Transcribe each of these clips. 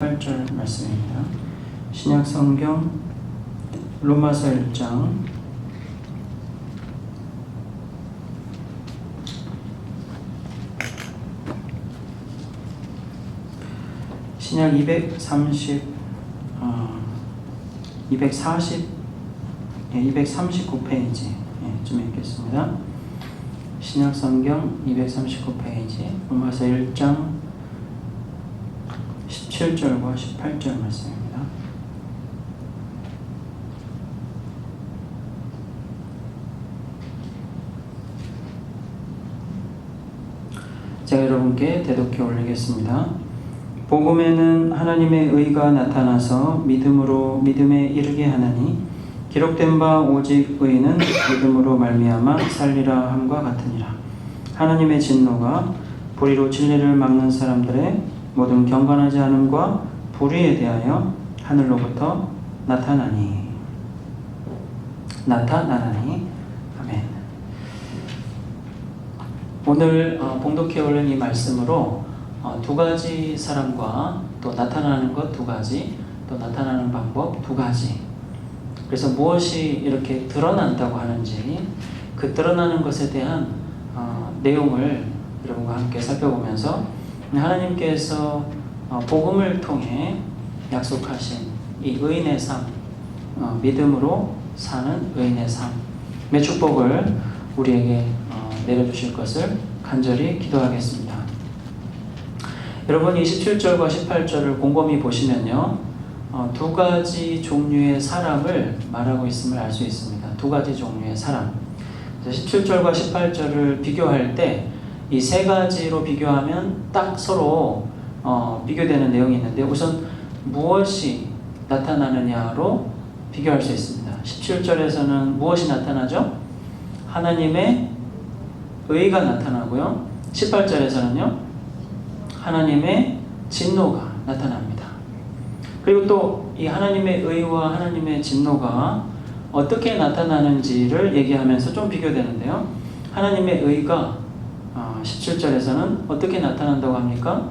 8절 말씀입니다. 신약 성경 로마서 1장 239페이지 좀 읽겠습니다. 신약 성경 239페이지 로마서 1장 17절과 18절 말씀입니다. 제가 여러분께 대독해 올리겠습니다. 복음에는 하나님의 의가 나타나서 믿음으로 믿음에 이르게 하나니 기록된 바 오직 의인은 믿음으로 말미암아 살리라 함과 같으니라. 하나님의 진노가 불의로 진리를 막는 사람들의 모든 경건하지 않음과 불의에 대하여 하늘로부터 나타나니. 아멘. 오늘 봉독해 올린 이 말씀으로 두 가지 사람과 또 나타나는 것 두 가지, 또 나타나는 방법 두 가지. 그래서 무엇이 이렇게 드러난다고 하는지 그 드러나는 것에 대한 내용을 여러분과 함께 살펴보면서 하나님께서 복음을 통해 약속하신 이 의인의 삶, 믿음으로 사는 의인의 삶의 축복을 우리에게 내려주실 것을 간절히 기도하겠습니다. 여러분 27절과 18절을 곰곰이 보시면요, 두 가지 종류의 사람을 말하고 있음을 알 수 있습니다. 두 가지 종류의 사람. 17절과 18절을 비교할 때 이 세 가지로 비교하면 딱 서로 비교되는 내용이 있는데, 우선 무엇이 나타나느냐로 비교할 수 있습니다. 17절에서는 무엇이 나타나죠? 하나님의 의가 나타나고요. 18절에서는요, 하나님의 진노가 나타납니다. 그리고 또 이 하나님의 의와 하나님의 진노가 어떻게 나타나는지를 얘기하면서 좀 비교되는데요. 하나님의 의가 17절에서는 어떻게 나타난다고 합니까?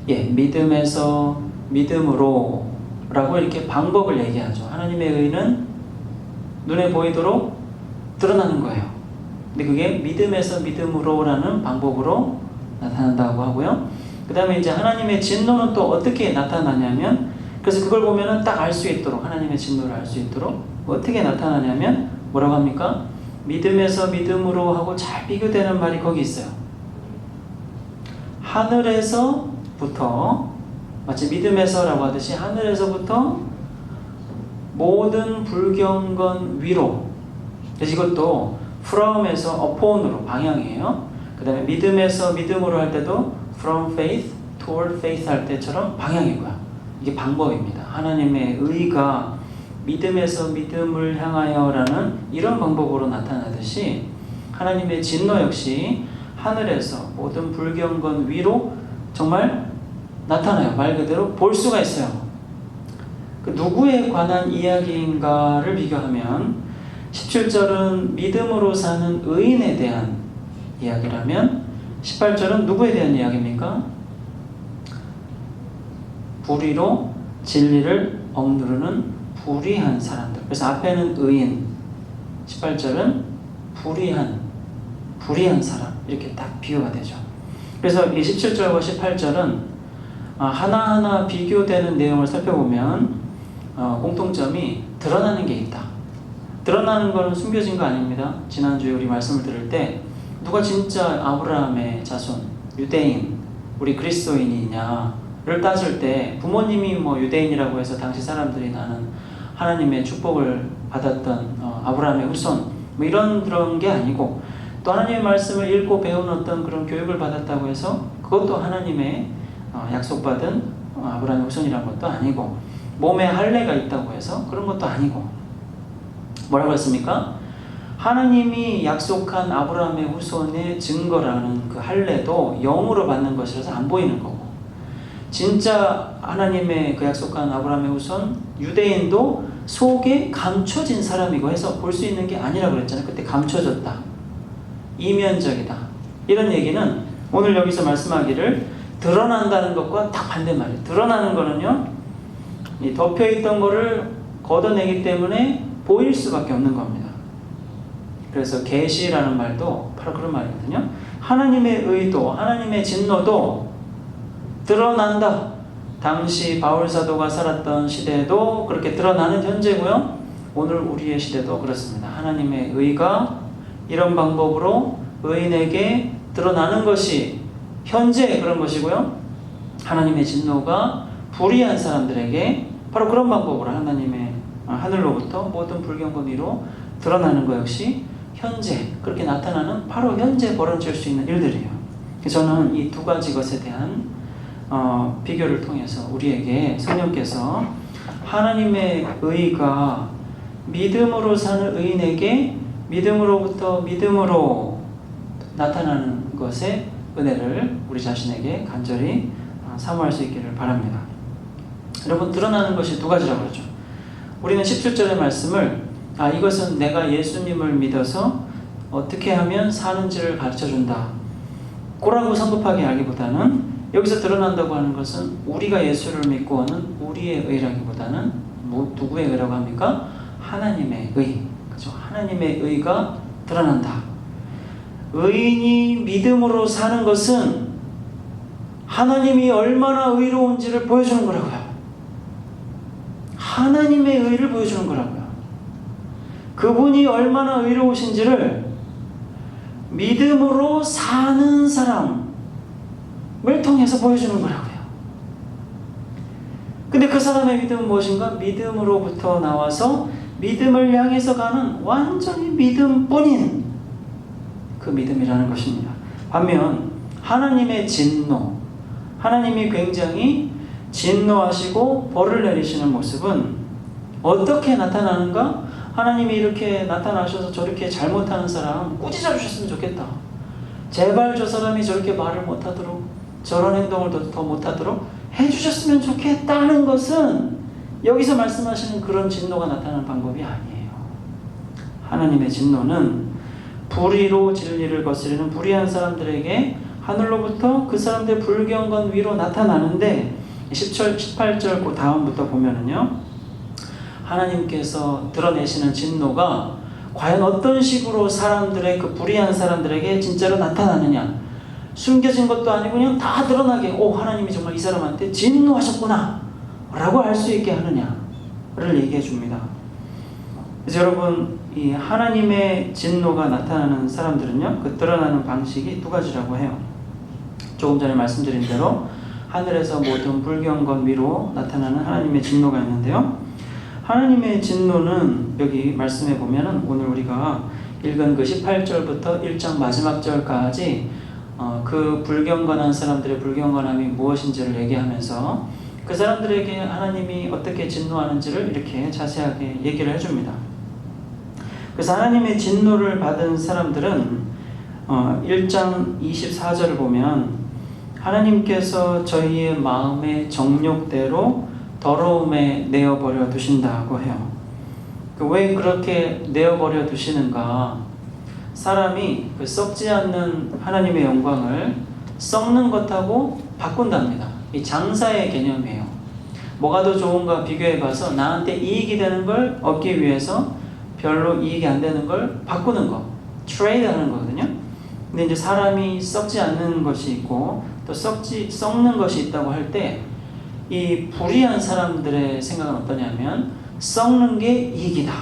믿음에서 믿음으로 라고 이렇게 방법을 얘기하죠. 하나님의 의는 눈에 보이도록 드러나는 거예요. 근데 그게 믿음에서 믿음으로 라는 방법으로 나타난다고 하고요. 그 다음에 이제 하나님의 진노는 또 어떻게 나타나냐면, 그래서 그걸 보면은 딱 알 수 있도록, 하나님의 진노를 알 수 있도록 어떻게 나타나냐면 뭐라고 합니까? 믿음에서 믿음으로 하고 잘 비교되는 말이 거기 있어요. 하늘에서부터, 마치 믿음에서라고 하듯이 하늘에서부터 모든 불경건 위로. 그래서 이것도 from에서 upon으로 방향이에요. 그 다음에 믿음에서 믿음으로 할 때도 from faith toward faith 할 때처럼 방향이고요. 이게 방법입니다. 하나님의 의가 믿음에서 믿음을 향하여 라는 이런 방법으로 나타나듯이 하나님의 진노 역시 하늘에서 모든 불경건 위로 정말 나타나요. 말 그대로 볼 수가 있어요. 그 누구에 관한 이야기인가를 비교하면 17절은 믿음으로 사는 의인에 대한 이야기라면 18절은 누구에 대한 이야기입니까? 불의로 진리를 억누르는 불의한 사람들. 그래서 앞에는 의인, 18절은 불의한 사람, 이렇게 딱 비교가 되죠. 그래서 이 17절과 18절은 하나하나 비교되는 내용을 살펴보면 공통점이 드러나는 게 있다. 드러나는 것은 숨겨진 거 아닙니다. 지난주에 우리 말씀을 들을 때 누가 진짜 아브라함의 자손, 유대인, 우리 그리스도인이냐를 따질 때 부모님이 유대인이라고 해서 당시 사람들이 나는 하나님의 축복을 받았던 아브라함의 후손 이런 그런 게 아니고, 또 하나님의 말씀을 읽고 배운 어떤 그런 교육을 받았다고 해서 그것도 하나님의 약속받은 아브라함의 후손이라는 것도 아니고, 몸에 할례가 있다고 해서 그런 것도 아니고, 뭐라고 했습니까? 하나님이 약속한 아브라함의 후손의 증거라는 그 할례도 영으로 받는 것이라서 안 보이는 거고, 진짜 하나님의 그 약속한 아브라함의 후손 유대인도 속에 감춰진 사람이고 해서 볼 수 있는 게 아니라고 그랬잖아요. 그때 감춰졌다, 이면적이다, 이런 얘기는 오늘 여기서 말씀하기를 드러난다는 것과 딱 반대말이에요. 드러나는 거는요, 이 덮여있던 거를 걷어내기 때문에 보일 수밖에 없는 겁니다. 그래서 계시라는 말도 바로 그런 말이거든요. 하나님의 의도, 하나님의 진노도 드러난다. 당시 바울 사도가 살았던 시대에도 그렇게 드러나는 현재고요. 오늘 우리의 시대도 그렇습니다. 하나님의 의가 이런 방법으로 의인에게 드러나는 것이 현재 그런 것이고요. 하나님의 진노가 불의한 사람들에게 바로 그런 방법으로 하나님의 하늘로부터 모든 불경과 위로 드러나는 것 역시 현재 그렇게 나타나는 바로 현재 벌어질 수 있는 일들이에요. 저는 이 두 가지 것에 대한 비교를 통해서 우리에게 성령께서 하나님의 의가 믿음으로 사는 의인에게 믿음으로부터 믿음으로 나타나는 것의 은혜를 우리 자신에게 간절히 사모할 수 있기를 바랍니다. 여러분, 드러나는 것이 두 가지라고 그러죠. 우리는 17절의 말씀을 이것은 내가 예수님을 믿어서 어떻게 하면 사는지를 가르쳐준다 고라고 성급하게 알기보다는 여기서 드러난다고 하는 것은 우리가 예수를 믿고 오는 우리의 의라기보다는 누구의 의라고 합니까? 하나님의 의. 그죠? 하나님의 의가 드러난다. 의인이 믿음으로 사는 것은 하나님이 얼마나 의로운지를 보여주는 거라고요. 하나님의 의를 보여주는 거라고요. 그분이 얼마나 의로우신지를 믿음으로 사는 사람을 통해서 보여주는 거라고요. 근데 그 사람의 믿음은 무엇인가? 믿음으로부터 나와서 믿음을 향해서 가는 완전히 믿음뿐인 그 믿음이라는 것입니다. 반면 하나님의 진노, 하나님이 굉장히 진노하시고 벌을 내리시는 모습은 어떻게 나타나는가? 하나님이 이렇게 나타나셔서 저렇게 잘못하는 사람 꾸짖어 주셨으면 좋겠다. 제발 저 사람이 저렇게 말을 못하도록, 저런 행동을 더 못하도록 해주셨으면 좋겠다는 것은 여기서 말씀하시는 그런 진노가 나타나는 방법이 아니에요. 하나님의 진노는 불의로 진리를 거스르는 불의한 사람들에게 하늘로부터 그 사람들의 불경건 위로 나타나는데 18절 그 다음부터 보면은요, 하나님께서 드러내시는 진노가 과연 어떤 식으로 사람들의 그 불의한 사람들에게 진짜로 나타나느냐, 숨겨진 것도 아니고 그냥 다 드러나게 하나님이 정말 이 사람한테 진노하셨구나 라고 할 수 있게 하느냐를 얘기해 줍니다. 그래서 여러분, 이 하나님의 진노가 나타나는 사람들은요, 그 드러나는 방식이 두 가지라고 해요. 조금 전에 말씀드린 대로 하늘에서 모든 불경건 위로 나타나는 하나님의 진노가 있는데요, 하나님의 진노는 여기 말씀해 보면은 오늘 우리가 읽은 그 18절부터 1장 마지막 절까지 그 불경건한 사람들의 불경건함이 무엇인지를 얘기하면서 그 사람들에게 하나님이 어떻게 진노하는지를 이렇게 자세하게 얘기를 해줍니다. 그래서 하나님의 진노를 받은 사람들은 1장 24절을 보면 하나님께서 저희의 마음의 정욕대로 더러움에 내어버려 두신다고 해요. 왜 그렇게 내어버려 두시는가? 사람이 그 썩지 않는 하나님의 영광을 썩는 것하고 바꾼답니다. 이 장사의 개념이에요. 뭐가 더 좋은가 비교해봐서 나한테 이익이 되는 걸 얻기 위해서 별로 이익이 안 되는 걸 바꾸는 거, 트레이드 하는 거거든요. 근데 이제 사람이 썩지 않는 것이 있고 또 썩는 것이 있다고 할 때 이 불의한 사람들의 생각은 어떠냐면 썩는 게 이익이다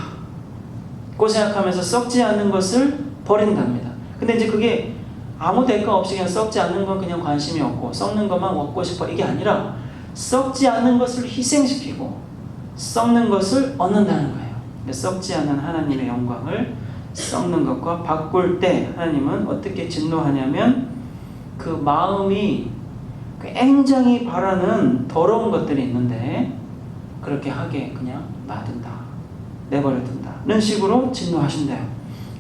고 생각하면서 썩지 않는 것을 버린답니다. 근데 이제 그게 아무 대가 없이 그냥 썩지 않는 건 그냥 관심이 없고 썩는 것만 얻고 싶어, 이게 아니라 썩지 않는 것을 희생시키고 썩는 것을 얻는다는 거예요. 썩지 않는 하나님의 영광을 썩는 것과 바꿀 때 하나님은 어떻게 진노하냐면 그 마음이 굉장히 바라는 더러운 것들이 있는데 그렇게 하게 그냥 놔둔다, 내버려둔다는 식으로 진노하신대요.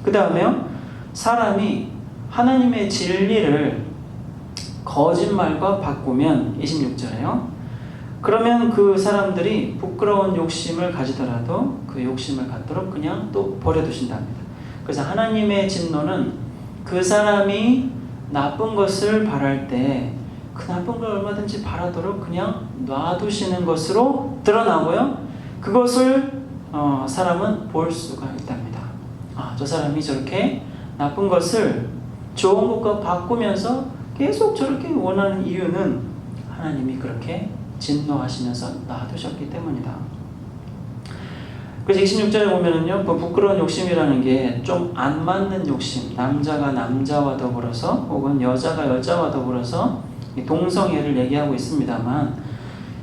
그 다음에요, 사람이 하나님의 진리를 거짓말과 바꾸면 26절에요, 그러면 그 사람들이 부끄러운 욕심을 가지더라도 그 욕심을 갖도록 그냥 또 버려두신답니다. 그래서 하나님의 진노는 그 사람이 나쁜 것을 바랄 때 그 나쁜 걸 얼마든지 바라도록 그냥 놔두시는 것으로 드러나고요. 그것을 사람은 볼 수가 있답니다. 저 사람이 저렇게 나쁜 것을 좋은 것과 바꾸면서 계속 저렇게 원하는 이유는 하나님이 그렇게 진노하시면서 놔두셨기 때문이다. 그래서 26절에 보면은요, 그 부끄러운 욕심이라는 게 좀 안 맞는 욕심, 남자가 남자와 더불어서 혹은 여자가 여자와 더불어서 동성애를 얘기하고 있습니다만,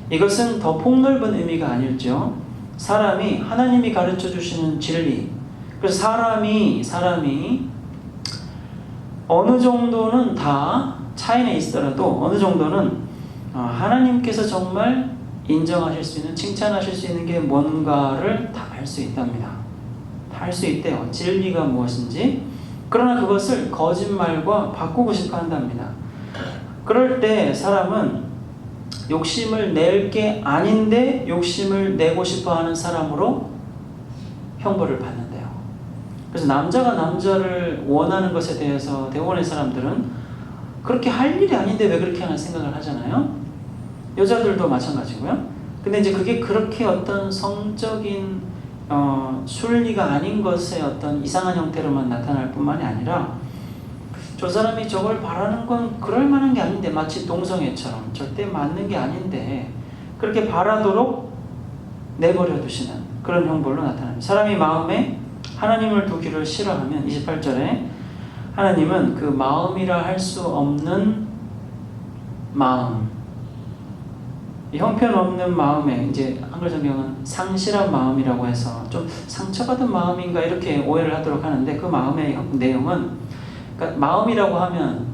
이것은 더 폭넓은 의미가 아닐지요. 사람이 하나님이 가르쳐 주시는 진리, 그래서 사람이 어느 정도는 다 차이는 있더라도 어느 정도는 하나님께서 정말 인정하실 수 있는, 칭찬하실 수 있는 게 뭔가를 다 알 수 있답니다. 다 알 수 있대요. 진리가 무엇인지. 그러나 그것을 거짓말과 바꾸고 싶어 한답니다. 그럴 때 사람은 욕심을 낼 게 아닌데 욕심을 내고 싶어 하는 사람으로 형벌을 받는데요. 그래서 남자가 남자를 원하는 것에 대해서 대부분의 사람들은 그렇게 할 일이 아닌데 왜 그렇게 하는 생각을 하잖아요. 여자들도 마찬가지고요. 근데 이제 그게 그렇게 어떤 성적인 순리가 아닌 것의 어떤 이상한 형태로만 나타날 뿐만이 아니라, 저 사람이 저걸 바라는 건 그럴 만한 게 아닌데, 마치 동성애처럼 절대 맞는 게 아닌데 그렇게 바라도록 내버려 두시는 그런 형벌로 나타납니다. 사람이 마음에 하나님을 두기를 싫어하면 28절에 하나님은 그 마음이라 할 수 없는 마음, 형편없는 마음에, 이제 한글 성경은 상실한 마음이라고 해서 좀 상처받은 마음인가 이렇게 오해를 하도록 하는데, 그 마음의 내용은, 그러니까 마음이라고 하면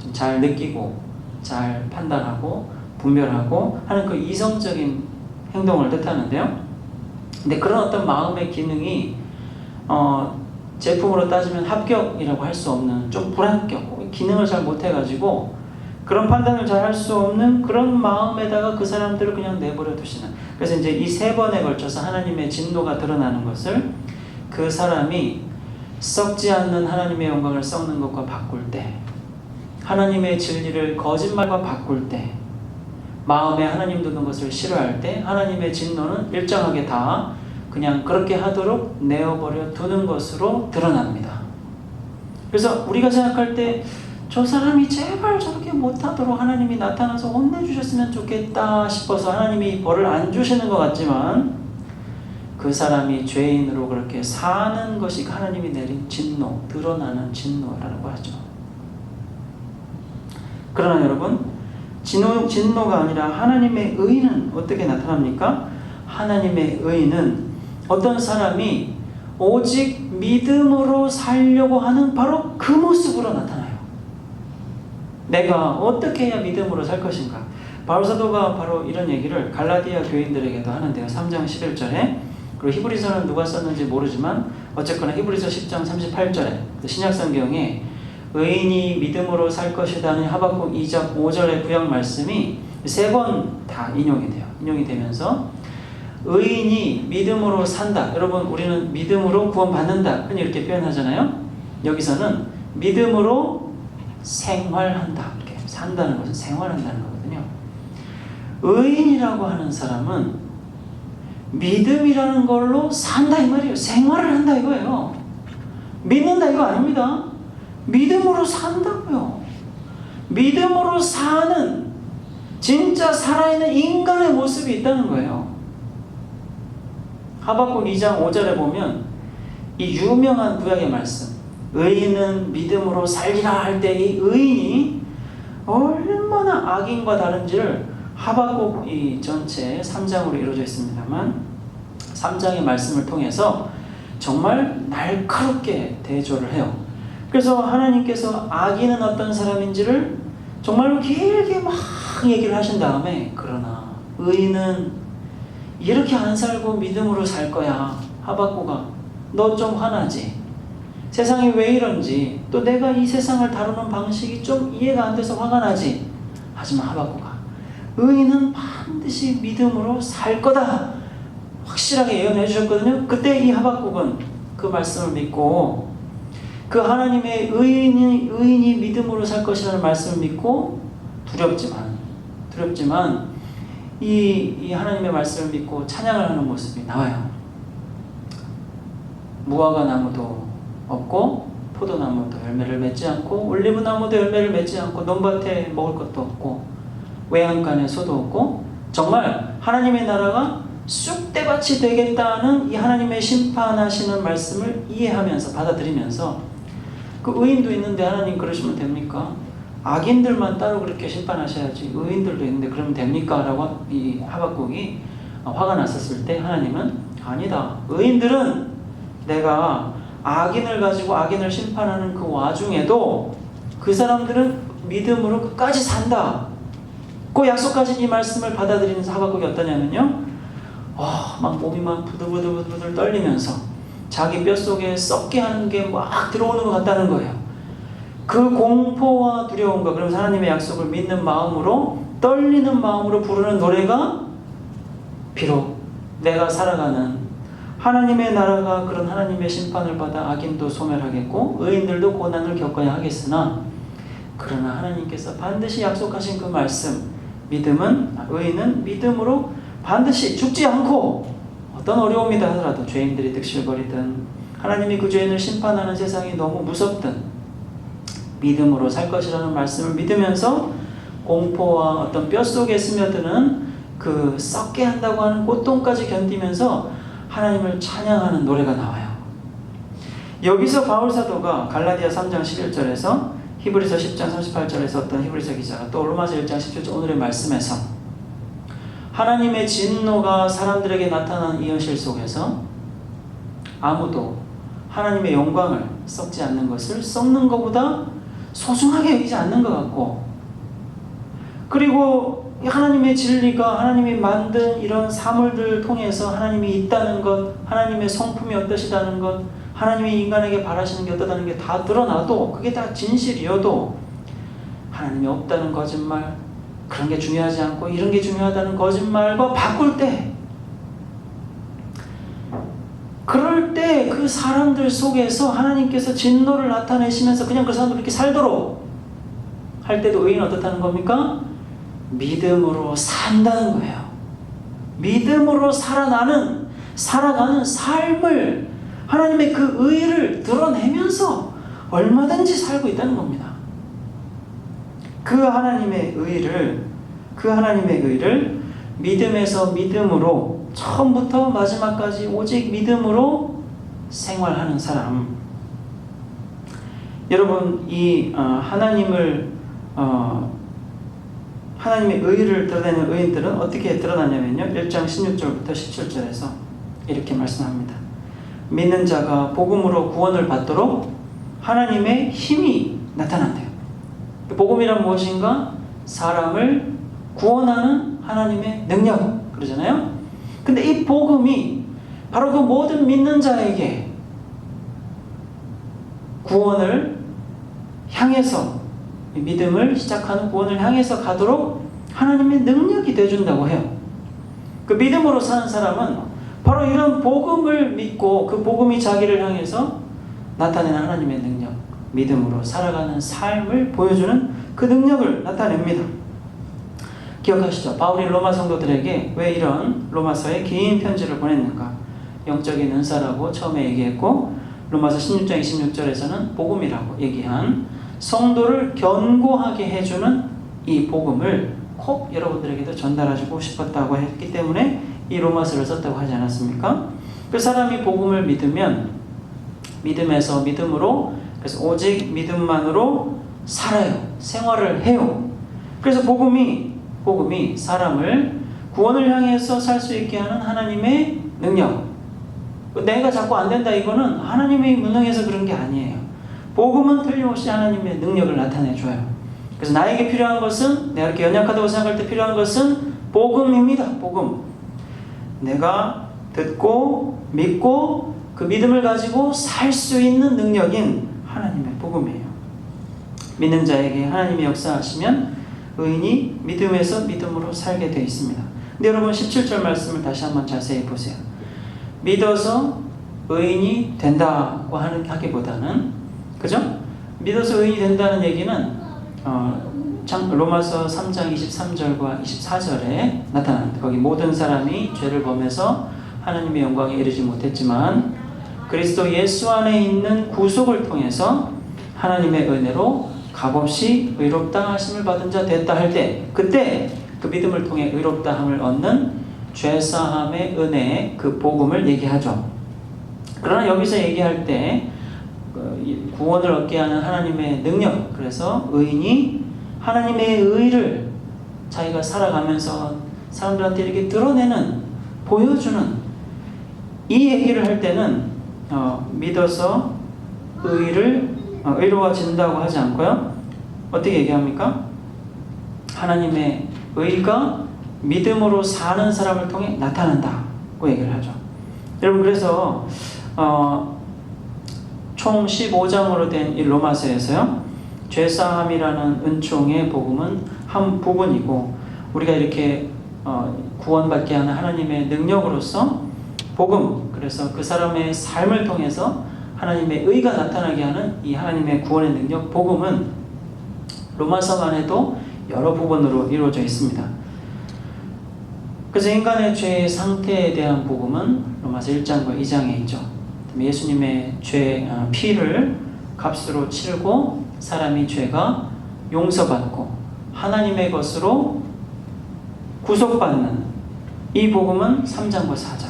좀 잘 느끼고 잘 판단하고 분별하고 하는 그 이성적인 행동을 뜻하는데요. 근데 그런 어떤 마음의 기능이 제품으로 따지면 합격이라고 할 수 없는 좀 불합격, 기능을 잘 못해가지고 그런 판단을 잘 할 수 없는 그런 마음에다가 그 사람들을 그냥 내버려 두시는. 그래서 이제 이 3번에 걸쳐서 하나님의 진노가 드러나는 것을 그 사람이 썩지 않는 하나님의 영광을 썩는 것과 바꿀 때, 하나님의 진리를 거짓말과 바꿀 때, 마음에 하나님 두는 것을 싫어할 때 하나님의 진노는 일정하게 다 그냥 그렇게 하도록 내어버려 두는 것으로 드러납니다. 그래서 우리가 생각할 때 저 사람이 제발 저렇게 못하도록 하나님이 나타나서 혼내주셨으면 좋겠다 싶어서 하나님이 벌을 안 주시는 것 같지만, 그 사람이 죄인으로 그렇게 사는 것이 하나님이 내린 진노, 드러나는 진노라고 하죠. 그러나 여러분, 진노가 아니라 하나님의 의는 어떻게 나타납니까? 하나님의 의는 어떤 사람이 오직 믿음으로 살려고 하는 바로 그 모습으로 나타나요. 내가 어떻게 해야 믿음으로 살 것인가? 바울 사도가 바로 이런 얘기를 갈라디아 교인들에게도 하는데요. 3장 11절에, 그리고 히브리서는 누가 썼는지 모르지만 어쨌거나 히브리서 10장 38절에 신약성경에 의인이 믿음으로 살 것이다는 하박국 2장 5절의 구약 말씀이 3번 다 인용이 되면서 의인이 믿음으로 산다. 여러분, 우리는 믿음으로 구원받는다 이렇게 표현하잖아요. 여기서는 믿음으로 생활한다. 이렇게 산다는 것은 생활한다는 거거든요. 의인이라고 하는 사람은 믿음이라는 걸로 산다 이 말이에요. 생활을 한다 이거예요. 믿는다 이거 아닙니다. 믿음으로 산다고요. 믿음으로 사는 진짜 살아있는 인간의 모습이 있다는 거예요. 하박국 2장 5절에 보면 이 유명한 구약의 말씀, 의인은 믿음으로 살리라 할 때 이 의인이 얼마나 악인과 다른지를 하박국 이 전체 3장으로 이루어져 있습니다만 3장의 말씀을 통해서 정말 날카롭게 대조를 해요. 그래서 하나님께서 악인은 어떤 사람인지를 정말로 길게 막 얘기를 하신 다음에, 그러나 의인은 이렇게 안 살고 믿음으로 살 거야. 하박국아, 너 좀 화나지? 세상이 왜 이런지, 또 내가 이 세상을 다루는 방식이 좀 이해가 안 돼서 화가 나지? 하지만 하박국아, 의인은 반드시 믿음으로 살 거다 확실하게 예언해 주셨거든요. 그때 이 하박국은 그 말씀을 믿고, 그 하나님의 의인이 믿음으로 살 것이라는 말씀을 믿고 두렵지만 두렵지만 이 하나님의 말씀을 믿고 찬양을 하는 모습이 나와요. 무화과 나무도 없고 포도나무도 열매를 맺지 않고 올리브나무도 열매를 맺지 않고 논밭에 먹을 것도 없고 외양간에 소도 없고 정말 하나님의 나라가 쑥대밭이 되겠다는 이 하나님의 심판하시는 말씀을 이해하면서 받아들이면서 그 의인도 있는데 하나님 그러시면 됩니까? 악인들만 따로 그렇게 심판하셔야지 의인들도 있는데 그러면 됩니까? 라고 이 하박국이 화가 났었을 때 하나님은 아니다. 의인들은 내가 악인을 가지고 악인을 심판하는 그 와중에도 그 사람들은 믿음으로 끝까지 산다. 그 약속하신 이 말씀을 받아들이는 하박국이 어떠냐면요. 막 몸이 막 부들부들 떨리면서 자기 뼛속에 썩게 하는 게 막 들어오는 것 같다는 거예요. 그 공포와 두려움과 그러면서 하나님의 약속을 믿는 마음으로 떨리는 마음으로 부르는 노래가 비록 내가 살아가는 하나님의 나라가 그런 하나님의 심판을 받아 악인도 소멸하겠고 의인들도 고난을 겪어야 하겠으나 그러나 하나님께서 반드시 약속하신 그 말씀 의인은 믿음으로 반드시 죽지 않고 어떤 어려움이다 하더라도 죄인들이 득실거리든 하나님이 그 죄인을 심판하는 세상이 너무 무섭든 믿음으로 살 것이라는 말씀을 믿으면서 공포와 어떤 뼛속에 스며드는 그 썩게 한다고 하는 고통까지 견디면서 하나님을 찬양하는 노래가 나와요. 여기서 바울 사도가 갈라디아 3장 11절에서 히브리서 10장 38절에서 어떤 히브리서 기자가 또 로마서 1장 17절 오늘의 말씀에서 하나님의 진노가 사람들에게 나타난 이 현실 속에서 아무도 하나님의 영광을 썩지 않는 것을 썩는 것보다 소중하게 여기지 않는 것 같고 그리고 하나님의 진리가 하나님이 만든 이런 사물들을 통해서 하나님이 있다는 것, 하나님의 성품이 어떠시다는 것, 하나님이 인간에게 바라시는 게 어떠다는 게 다 드러나도 그게 다 진실이어도 하나님이 없다는 거짓말, 그런 게 중요하지 않고 이런 게 중요하다는 거짓말과 바꿀 때 그럴 때 그 사람들 속에서 하나님께서 진노를 나타내시면서 그냥 그 사람들 이렇게 살도록 할 때도 의인은 어떻다는 겁니까? 믿음으로 산다는 거예요. 믿음으로 살아가는 삶을 하나님의 그 의를 드러내면서 얼마든지 살고 있다는 겁니다. 그 하나님의 의를 믿음에서 믿음으로 처음부터 마지막까지 오직 믿음으로 생활하는 사람. 여러분 이 하나님의 의를 드러내는 의인들은 어떻게 드러나냐면요. 1장 16절부터 17절에서 이렇게 말씀합니다. 믿는 자가 복음으로 구원을 받도록 하나님의 힘이 나타난대요. 복음이란 무엇인가? 사람을 구원하는 하나님의 능력 그러잖아요. 근데 이 복음이 바로 그 모든 믿는 자에게 구원을 향해서 믿음을 시작하는 구원을 향해서 가도록 하나님의 능력이 되어준다고 해요. 그 믿음으로 사는 사람은 바로 이런 복음을 믿고 그 복음이 자기를 향해서 나타내는 하나님의 능력, 믿음으로 살아가는 삶을 보여주는 그 능력을 나타냅니다. 기억하시죠? 바울이 로마 성도들에게 왜 이런 로마서에 긴 편지를 보냈는가? 영적인 은사라고 처음에 얘기했고 로마서 16장 26절에서는 복음이라고 얘기한 성도를 견고하게 해주는 이 복음을 꼭 여러분들에게도 전달하고 싶었다고 했기 때문에 이 로마서를 썼다고 하지 않았습니까? 그 사람이 복음을 믿으면 믿음에서 믿음으로 그래서 오직 믿음만으로 살아요. 생활을 해요. 그래서 복음이 사람을 구원을 향해서 살 수 있게 하는 하나님의 능력. 내가 자꾸 안 된다 이거는 하나님의 무능해서 그런 게 아니에요. 복음은 틀림없이 하나님의 능력을 나타내줘요. 그래서 나에게 필요한 것은 내가 이렇게 연약하다고 생각할 때 필요한 것은 복음입니다. 복음. 내가 듣고 믿고 그 믿음을 가지고 살 수 있는 능력인 하나님의 복음이에요. 믿는 자에게 하나님이 역사하시면 의인이 믿음에서 믿음으로 살게 되어 있습니다. 근데 여러분 17절 말씀을 다시 한번 자세히 보세요. 믿어서 의인이 된다고 하기보다는 그죠? 믿어서 의인이 된다는 얘기는 로마서 3장 23절과 24절에 나타납니다. 거기 모든 사람이 죄를 범해서 하나님의 영광에 이르지 못했지만 그리스도 예수 안에 있는 구속을 통해서 하나님의 은혜로 값없이 의롭다 하심을 받은 자 됐다 할 때, 그때 그 믿음을 통해 의롭다 함을 얻는 죄사함의 은혜의 그 복음을 얘기하죠. 그러나 여기서 얘기할 때 구원을 얻게 하는 하나님의 능력, 그래서 의인이 하나님의 의를 자기가 살아가면서 사람들한테 이렇게 드러내는, 보여주는 이 얘기를 할 때는 믿어서 의로워진다고 하지 않고요. 어떻게 얘기합니까? 하나님의 의가 믿음으로 사는 사람을 통해 나타난다고 얘기를 하죠. 여러분, 그래서 총 15장으로 된 이 로마서에서요, 죄사함이라는 은총의 복음은 한 부분이고, 우리가 이렇게 구원받게 하는 하나님의 능력으로서 복음, 그래서 그 사람의 삶을 통해서 하나님의 의가 나타나게 하는 이 하나님의 구원의 능력, 복음은 로마서만 해도 여러 부분으로 이루어져 있습니다. 그래서 인간의 죄의 상태에 대한 복음은 로마서 1장과 2장에 있죠. 예수님의 피를 값으로 치르고 사람이 죄가 용서받고 하나님의 것으로 구속받는 이 복음은 3장과 4장.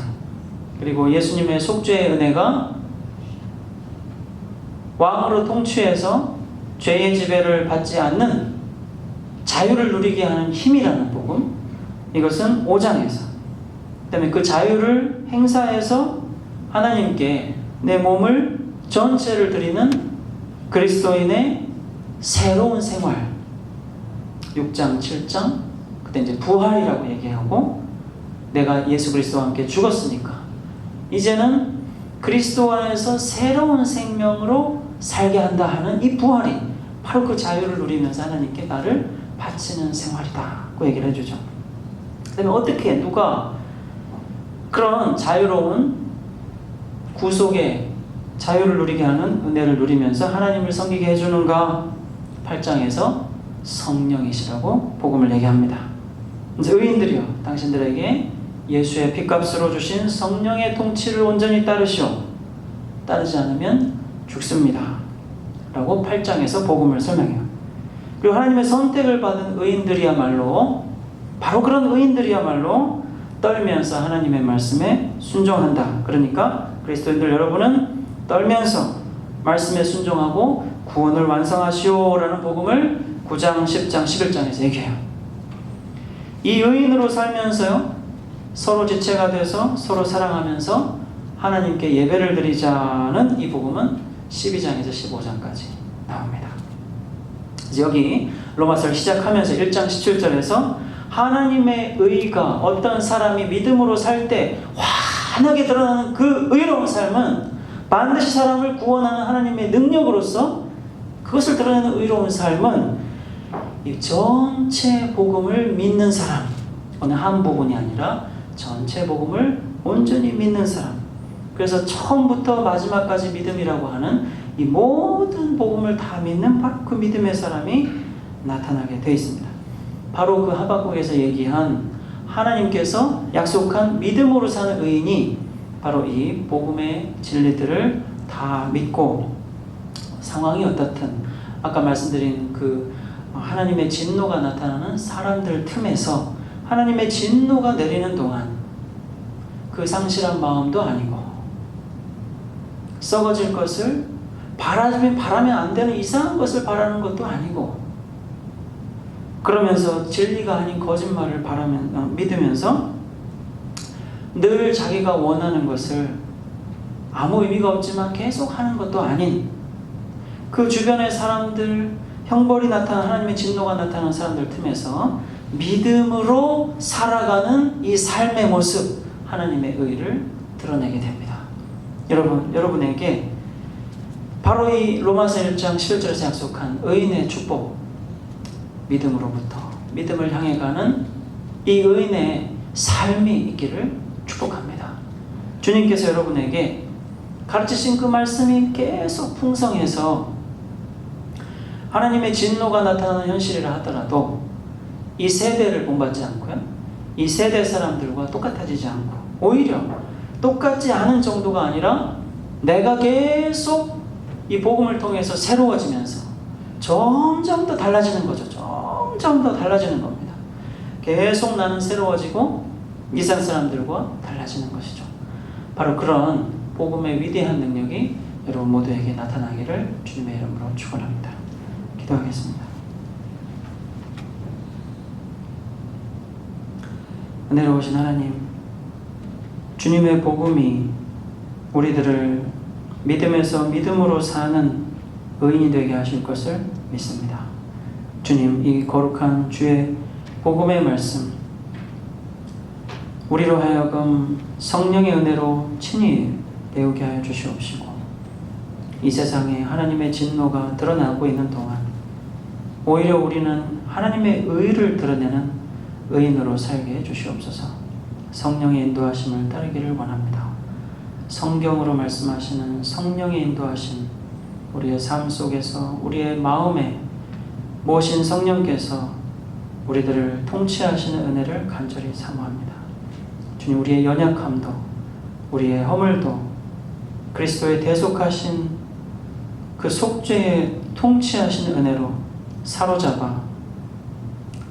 그리고 예수님의 속죄의 은혜가 왕으로 통치해서 죄의 지배를 받지 않는 자유를 누리게 하는 힘이라는 복음, 이것은 5장에서, 그 다음에 그 자유를 행사해서 하나님께 내 몸을 전체를 드리는 그리스도인의 새로운 생활, 6장, 7장, 그때 이제 부활이라고 얘기하고, 내가 예수 그리스도와 함께 죽었으니까 이제는 그리스도 안에서 새로운 생명으로 살게 한다 하는 이 부활이 바로 그 자유를 누리면서 하나님께 나를 바치는 생활이다고 얘기를 해주죠. 그 다음에 어떻게, 누가 그런 자유로운 구속의 자유를 누리게 하는 은혜를 누리면서 하나님을 섬기게 해주는가? 8장에서 성령이시라고 복음을 얘기합니다. 이제 의인들이요, 당신들에게 예수의 핏값으로 주신 성령의 통치를 온전히 따르시오. 따르지 않으면 죽습니다. 라고 8장에서 복음을 설명해요. 그리고 하나님의 선택을 받은 의인들이야말로, 바로 그런 의인들이야말로 떨면서 하나님의 말씀에 순종한다. 그러니까 그리스도인들 여러분은 떨면서 말씀에 순종하고 구원을 완성하시오라는 복음을 9장, 10장, 11장에서 얘기해요. 이 의인으로 살면서요, 서로 지체가 돼서 서로 사랑하면서 하나님께 예배를 드리자는 이 복음은 12장에서 15장까지 나옵니다. 여기 로마서를 시작하면서 1장 17절에서 하나님의 의가 어떤 사람이 믿음으로 살 때 환하게 드러나는 그 의로운 삶은 반드시 사람을 구원하는 하나님의 능력으로서 그것을 드러내는 의로운 삶은 이 전체 복음을 믿는 사람, 어느 한 부분이 아니라 전체 복음을 온전히 믿는 사람, 그래서 처음부터 마지막까지 믿음이라고 하는 이 모든 복음을 다 믿는 바로 그 믿음의 사람이 나타나게 되어 있습니다. 바로 그 하박국에서 얘기한 하나님께서 약속한 믿음으로 사는 의인이 바로 이 복음의 진리들을 다 믿고, 상황이 어떻든 아까 말씀드린 그 하나님의 진노가 나타나는 사람들 틈에서 하나님의 진노가 내리는 동안 그 상실한 마음도 아니고, 썩어질 것을 바라면 안 되는 이상한 것을 바라는 것도 아니고, 그러면서 진리가 아닌 거짓말을 믿으면서 늘 자기가 원하는 것을 아무 의미가 없지만 계속 하는 것도 아닌, 그 주변의 사람들, 형벌이 나타나는, 하나님의 진노가 나타나는 사람들 틈에서 믿음으로 살아가는 이 삶의 모습, 하나님의 의를 드러내게 됩니다. 여러분에게 바로 이 로마서 1장 11절에서 약속한 의인의 축복, 믿음으로부터 믿음을 향해 가는 이 의인의 삶이 있기를 축복합니다. 주님께서 여러분에게 가르치신 그 말씀이 계속 풍성해서 하나님의 진노가 나타나는 현실이라 하더라도 이 세대를 본받지 않고요, 이 세대 사람들과 똑같아지지 않고 오히려 똑같지 않은 정도가 아니라 내가 계속 이 복음을 통해서 새로워지면서 점점 더 달라지는 거죠. 점점 더 달라지는 겁니다. 계속 나는 새로워지고 이 세상 사람들과 달라지는 것이죠. 바로 그런 복음의 위대한 능력이 여러분 모두에게 나타나기를 주님의 이름으로 축원합니다. 기도하겠습니다. 은혜로우신 하나님, 주님의 복음이 우리들을 믿음에서 믿음으로 사는 의인이 되게 하실 것을 믿습니다. 주님, 이 거룩한 주의 복음의 말씀, 우리로 하여금 성령의 은혜로 친히 배우게 하여 주시옵시고, 이 세상에 하나님의 진노가 드러나고 있는 동안 오히려 우리는 하나님의 의를 드러내는 의인으로 살게 해 주시옵소서. 성령의 인도하심을 따르기를 원합니다. 성경으로 말씀하시는 성령의 인도하심, 우리의 삶 속에서 우리의 마음에 모신 성령께서 우리들을 통치하시는 은혜를 간절히 사모합니다. 주님, 우리의 연약함도 우리의 허물도 그리스도의 대속하신 그 속죄에 통치하시는 은혜로 사로잡아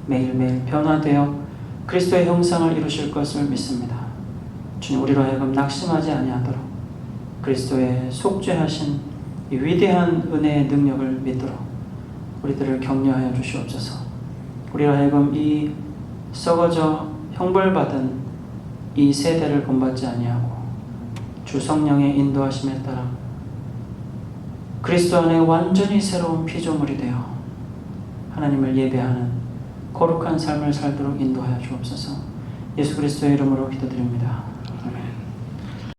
매일매일 변화되어 그리스도의 형상을 이루실 것을 믿습니다. 주님, 우리로 하여금 낙심하지 아니하도록 그리스도의 속죄하신 이 위대한 은혜의 능력을 믿도록 우리들을 격려하여 주시옵소서. 우리로 하여금 이 썩어져 형벌받은 이 세대를 본받지 아니하고 주 성령의 인도하심에 따라 그리스도 안에 완전히 새로운 피조물이 되어 하나님을 예배하는 거룩한 삶을 살도록 인도하여 주옵소서. 예수 그리스도의 이름으로 기도드립니다.